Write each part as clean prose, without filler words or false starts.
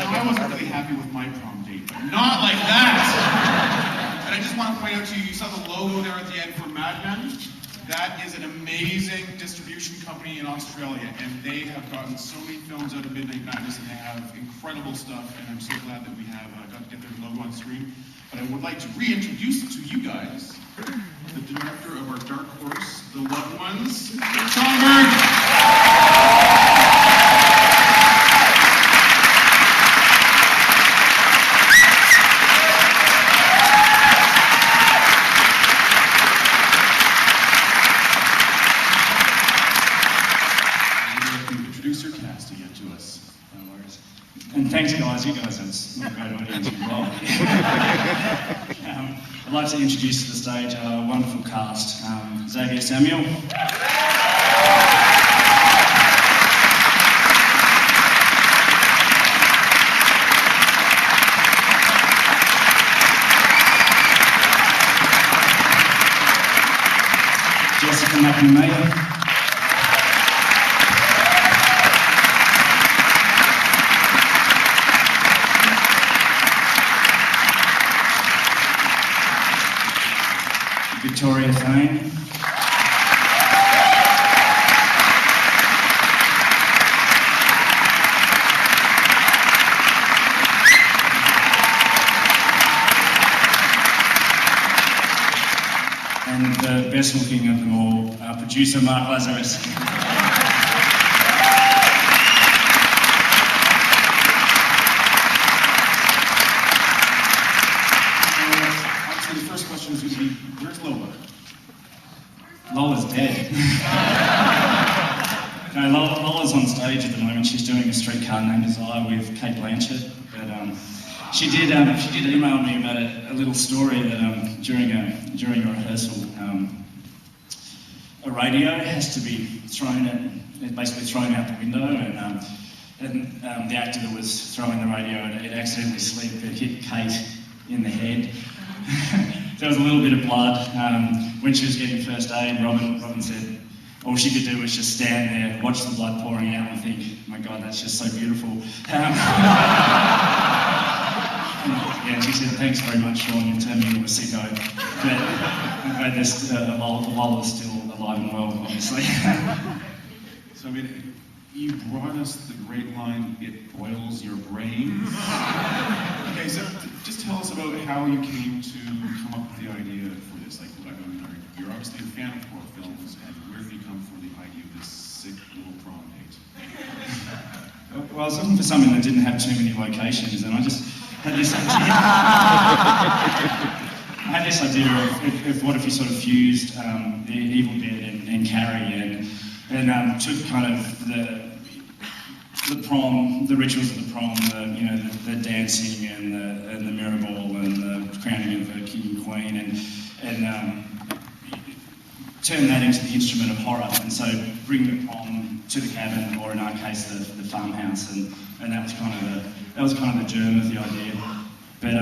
I wasn't really happy with my prom date, but not like that. And I just want to point out to you, you saw the logo there at the end for Mad Men. That is an amazing distribution company in Australia, and they have gotten so many films out of Midnight Madness, and they have incredible stuff, and I'm so glad that we have got to get their logo on screen. But I would like to reintroduce to you guys the director of our Dark Horse, The Loved Ones, Sean Bird. And thanks guys, you guys have a great audience as well. I'd like to introduce to the stage a wonderful cast. Xavier Samuel. Jessica McNamara. Victoria Thane. And the best looking of them all, producer Mark Lazarus. Where's Lola? Lola's dead. No, Lola's on stage at the moment. She's doing A Streetcar Named Desire with Kate Blanchett. But she did email me about a little story that during a rehearsal, a radio has to be basically thrown out the window, and the actor that was throwing the radio, it accidentally slipped. It hit Kate in the head. There was a little bit of blood. When she was getting first aid, Robin said all she could do was just stand there, watch the blood pouring out and think, oh my God, that's just so beautiful. Yeah, she said, thanks very much, Sean, you turned me into a sicko. But I'm glad Lola's still alive and well, obviously. So, I mean, you brought us the great line, it boils your brains. Okay, so just tell us about how you came to come up with the idea for this. Like, I mean, you're obviously a fan of horror films, and where did you come from the idea of this sick little prom date? Well, I was looking for something that didn't have too many locations, and I just had this idea. Of what if you sort of fused the Evil Dead and Carrie, and took kind of the prom, the rituals of the prom, the dancing and the mirror ball and the crowning of the king and queen, and turn that into the instrument of horror. And so bring the prom to the cabin, or in our case, the farmhouse, and that was kind of the germ of the idea. But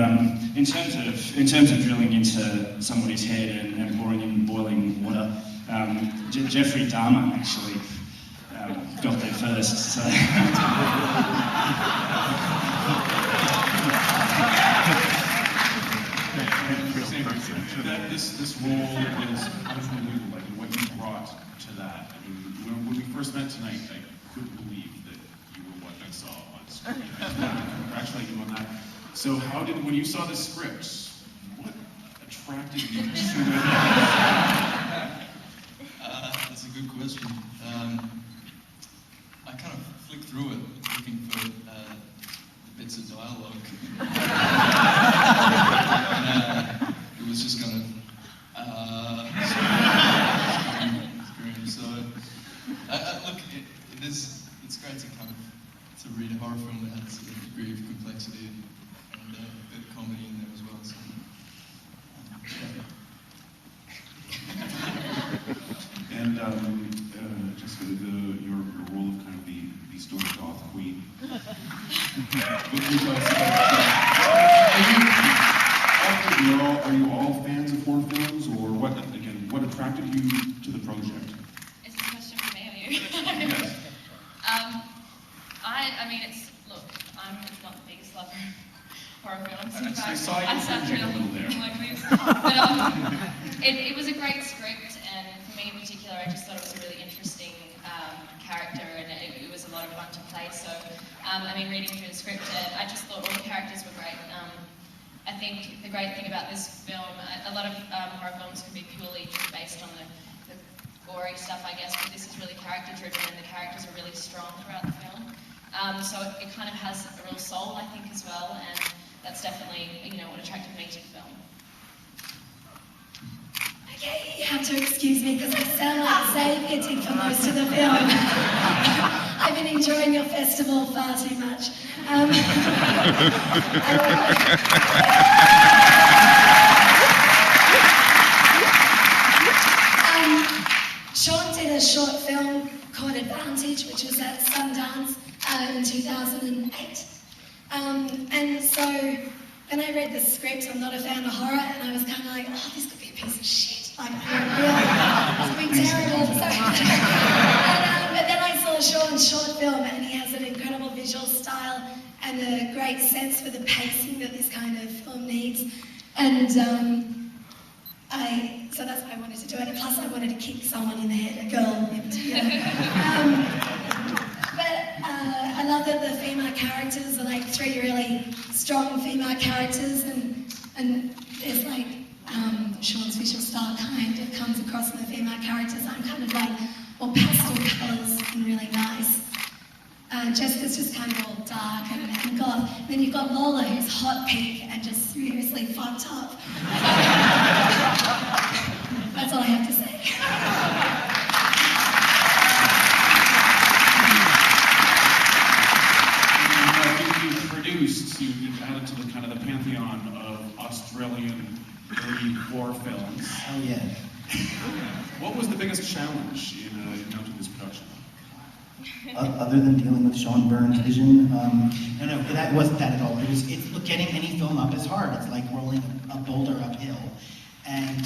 in terms of drilling into somebody's head and pouring in boiling water, Jeffrey Dahmer actually got there first. So. This role is unbelievable, like what you brought to that. I mean, when we first met tonight, I couldn't believe that you were what I saw on screen. I just wanted to congratulate you on that. So when you saw the script, what attracted you to it? That's a good question. I kind of flicked through it looking for the bits of dialogue. And, it was just kind of scream. So look, it's great to read a horror film that has a degree of complexity and a bit of comedy in there as well. So, And just your role of kind of the Stone Goth Queen. Are you all fans of horror films, or what attracted you to the project? Is this a question for me or you? Yes. I mean, look, I'm not the biggest lover of horror films. I saw you cringing a little there. Like this. But it was a great script, and for me in particular, I just thought it was a really interesting character, and it was a lot of fun to play. So, I mean, reading through the script, I just thought all the characters were great. I think the great thing about this film, a lot of horror films can be purely based on the gory stuff, I guess, but this is really character-driven, and the characters are really strong throughout the film. So it kind of has a real soul, I think, as well, and that's definitely, what attracted me to the film. Okay, you have to excuse me because I sound like Xavier did for most of the film. I've been enjoying your festival far too much. Sean did a short film called Advantage, which was at Sundance in 2008. And so when I read the script, I'm not a fan of horror, and I was kind of like, oh, this could be a piece of shit. Like, it's been terrible. But then I saw Sean's short film, and he has an incredible visual style and a great sense for the pacing that this kind of film needs. And so that's why I wanted to do it. Plus, I wanted to kick someone in the head, a girl in particular. I love that the female characters are like three really strong female characters, and there's like Sean's visual style kind of comes across in the female characters. I'm kind of like all pastel colours and really nice. Jessica's just kind of all dark and goth. And then you've got Lola, who's hot pink and just seriously fucked up. That's all I have to say. You've added to the kind of the pantheon of Australian early horror films. Oh yeah. What was the biggest challenge in mounting this production? Other than dealing with Sean Byrne's vision, no, that wasn't that at all. Look, getting any film up is hard. It's like rolling a boulder uphill, and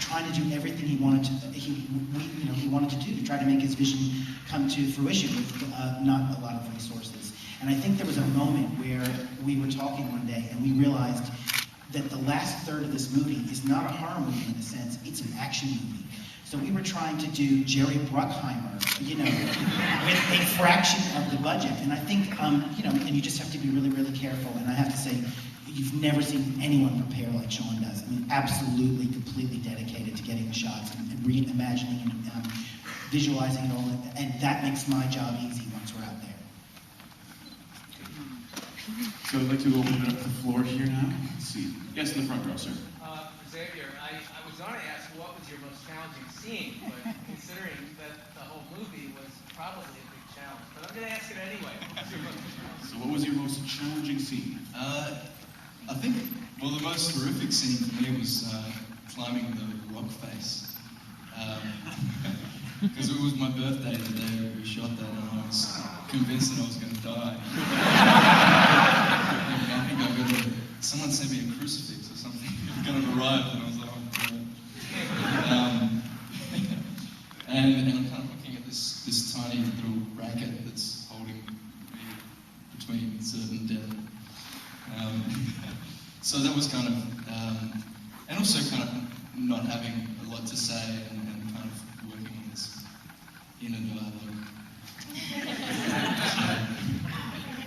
trying to do everything he wanted to do to try to make his vision come to fruition with not a lot of resources. And I think there was a moment where we were talking one day and we realized that the last third of this movie is not a horror movie in a sense, it's an action movie. So we were trying to do Jerry Bruckheimer, with a fraction of the budget. And I think, and you just have to be really, really careful. And I have to say, you've never seen anyone prepare like Sean does. I mean, absolutely, completely dedicated to getting the shots and reimagining and visualizing it all. And that makes my job easy once we're out there. So I'd like to open it up to the floor here now. Let's see. Yes, in the front row, sir. Xavier, I was going to ask what was your most challenging scene, but considering that the whole movie was probably a big challenge. But I'm going to ask it anyway. So what was your most challenging scene? I think, well, the most horrific scene for me was climbing the rock face. Because it was my birthday the day we shot that, and I was convinced that I was going to die. I think someone sent me a crucifix or something. It kind of arrived, and I was like, oh, God. And I'm kind of looking at this tiny little racket that's holding me between certain death. So that was kind of, and also kind of not having a lot to say and kind of working on this inner dialogue.